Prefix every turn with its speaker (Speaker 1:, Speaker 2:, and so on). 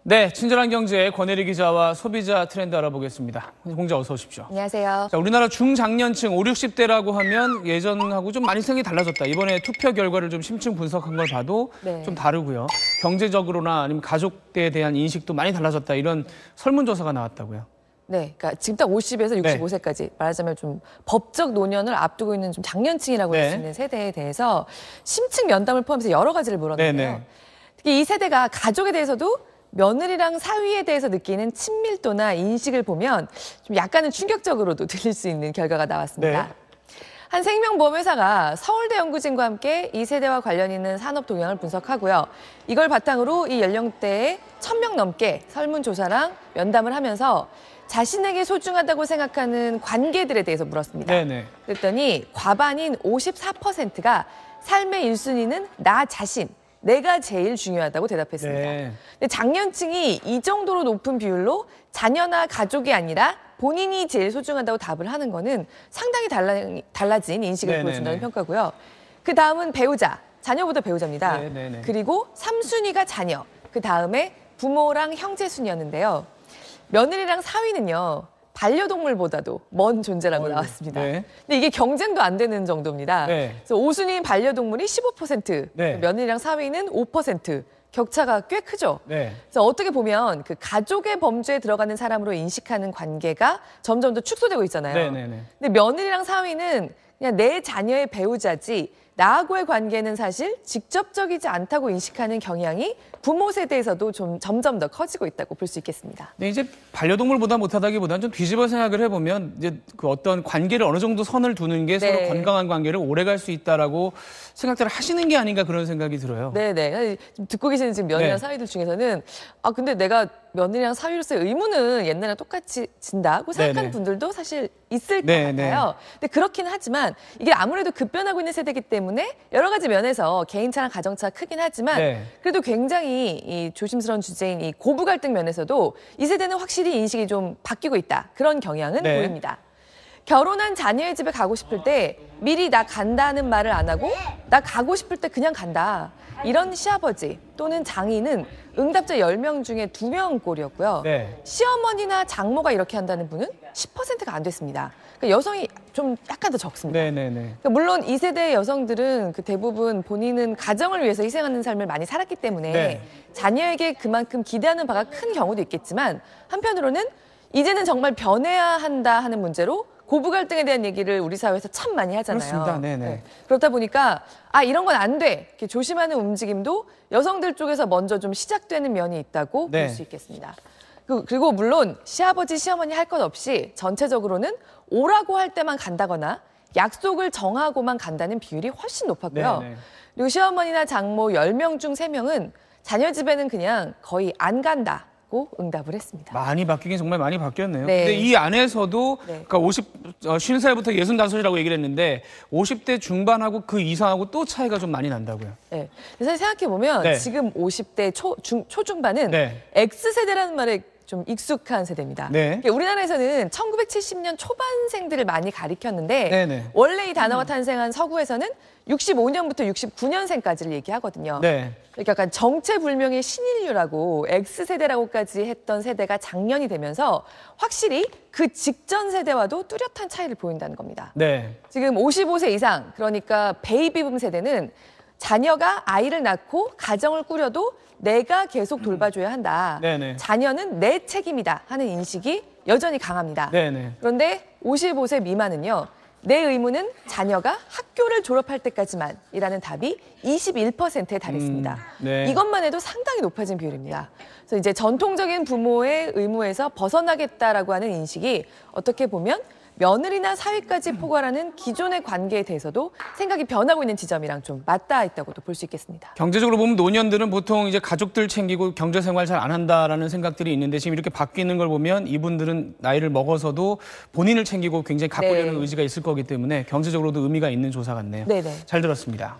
Speaker 1: 네, 친절한 경제의 권혜리 기자와 소비자 트렌드 알아보겠습니다. 공자 어서 오십시오.
Speaker 2: 안녕하세요.
Speaker 1: 자, 우리나라 중장년층 5, 60대라고 하면 예전하고 좀 많이 생각이 달라졌다. 이번에 투표 결과를 좀 심층 분석한 걸 봐도 좀 다르고요. 경제적으로나 아니면 가족대에 대한 인식도 많이 달라졌다. 이런 설문조사가 나왔다고요.
Speaker 2: 네, 그러니까 지금 딱 50에서 65세까지 말하자면 좀 법적 노년을 앞두고 있는 좀 장년층이라고 할 수 있는 세대에 대해서 심층 면담을 포함해서 여러 가지를 물었는데요. 특히 이 세대가 가족에 대해서도 며느리랑 사위에 대해서 느끼는 친밀도나 인식을 보면 좀 약간은 충격적으로도 들릴 수 있는 결과가 나왔습니다. 한 생명보험회사가 서울대 연구진과 함께 이 세대와 관련 있는 산업 동향을 분석하고요. 이걸 바탕으로 이 연령대에 1000명 넘게 설문조사랑 면담을 하면서 자신에게 소중하다고 생각하는 관계들에 대해서 물었습니다. 그랬더니 과반인 54%가 삶의 1순위는 나 자신, 내가 제일 중요하다고 대답했습니다. 근데 장년층이 이 정도로 높은 비율로 자녀나 가족이 아니라 본인이 제일 소중하다고 답을 하는 거는 상당히 달라진 인식을 보여준다는 평가고요. 그 다음은 배우자, 자녀보다 배우자입니다. 그리고 3순위가 자녀, 그 다음에 부모랑 형제 순이었는데요. 며느리랑 사위는요. 반려동물보다도 먼 존재라고 나왔습니다. 근데 이게 경쟁도 안 되는 정도입니다. 그래서 5순위인 반려동물이 15%, 며느리랑 사위는 5%. 격차가 꽤 크죠. 그래서 어떻게 보면 그 가족의 범주에 들어가는 사람으로 인식하는 관계가 점점 더 축소되고 있잖아요. 근데 며느리랑 사위는 그냥 내 자녀의 배우자지 나하고의 관계는 사실 직접적이지 않다고 인식하는 경향이 부모 세대에서도 좀 점점 더 커지고 있다고 볼 수 있겠습니다.
Speaker 1: 네, 이제 반려동물보다 못하다기보다는 좀 뒤집어 생각을 해보면 이제 그 어떤 관계를 어느 정도 선을 두는 게 서로 건강한 관계를 오래 갈 수 있다라고 생각들을 하시는 게 아닌가 그런 생각이 들어요.
Speaker 2: 듣고 계시는 지금 며느리랑 사위들 중에서는 아 근데 내가 며느리랑 사위로서의 의무는 옛날이랑 똑같이 진다고 생각하는 분들도 사실 있을 것 같아요. 근데 그렇긴 하지만 이게 아무래도 급변하고 있는 세대이기 때문에 여러 가지 면에서 개인차랑 가정차가 크긴 하지만 그래도 굉장히 이 조심스러운 주제인 이 고부 갈등 면에서도 이 세대는 확실히 인식이 좀 바뀌고 있다. 그런 경향은 보입니다. 결혼한 자녀의 집에 가고 싶을 때 미리 나 간다는 말을 안 하고 나 가고 싶을 때 그냥 간다. 이런 시아버지 또는 장인은 응답자 10명 중에 2명 꼴이었고요. 시어머니나 장모가 이렇게 한다는 분은 10%가 안 됐습니다. 그러니까 여성이 좀 약간 더 적습니다. 그러니까 물론 이 세대의 여성들은 그 대부분 본인은 가정을 위해서 희생하는 삶을 많이 살았기 때문에 자녀에게 그만큼 기대하는 바가 큰 경우도 있겠지만 한편으로는 이제는 정말 변해야 한다 하는 문제로 고부 갈등에 대한 얘기를 우리 사회에서 참 많이 하잖아요.
Speaker 1: 그렇습니다.
Speaker 2: 그렇다 보니까 아 이런 건 안 돼. 이렇게 조심하는 움직임도 여성들 쪽에서 먼저 좀 시작되는 면이 있다고 볼 수 있겠습니다. 그리고 물론 시아버지, 시어머니 할 것 없이 전체적으로는 오라고 할 때만 간다거나 약속을 정하고만 간다는 비율이 훨씬 높았고요. 그리고 시어머니나 장모 10명 중 3명은 자녀 집에는 그냥 거의 안 간다. 응답을 했습니다.
Speaker 1: 많이 바뀌긴 정말 많이 바뀌었네요. 근데 이 안에서도 그러니까 50살부터 65이라고 얘기를 했는데 50대 중반하고 그 이상하고 또 차이가 좀 많이 난다고요.
Speaker 2: 사실 생각해보면 지금 50대 초중반은 X세대라는 말에 좀 익숙한 세대입니다. 우리나라에서는 1970년 초반생들을 많이 가리켰는데 원래 이 단어가 탄생한 서구에서는 65년부터 69년생까지를 얘기하거든요. 그러니까 약간 정체불명의 신인류라고 X세대라고까지 했던 세대가 장년이 되면서 확실히 그 직전 세대와도 뚜렷한 차이를 보인다는 겁니다. 지금 55세 이상, 그러니까 베이비붐 세대는 자녀가 아이를 낳고 가정을 꾸려도 내가 계속 돌봐줘야 한다. 자녀는 내 책임이다 하는 인식이 여전히 강합니다. 그런데 55세 미만은요. 내 의무는 자녀가 학교를 졸업할 때까지만이라는 답이 21%에 달했습니다. 이것만 해도 상당히 높아진 비율입니다. 그래서 이제 전통적인 부모의 의무에서 벗어나겠다라고 하는 인식이 어떻게 보면 며느리나 사위까지 포괄하는 기존의 관계에 대해서도 생각이 변하고 있는 지점이랑 좀 맞닿아 있다고도 볼 수 있겠습니다.
Speaker 1: 경제적으로 보면 노년들은 보통 이제 가족들 챙기고 경제 생활 잘 안 한다라는 생각들이 있는데 지금 이렇게 바뀌는 걸 보면 이분들은 나이를 먹어서도 본인을 챙기고 굉장히 가꾸려는 의지가 있을 거기 때문에 경제적으로도 의미가 있는 조사 같네요. 잘 들었습니다.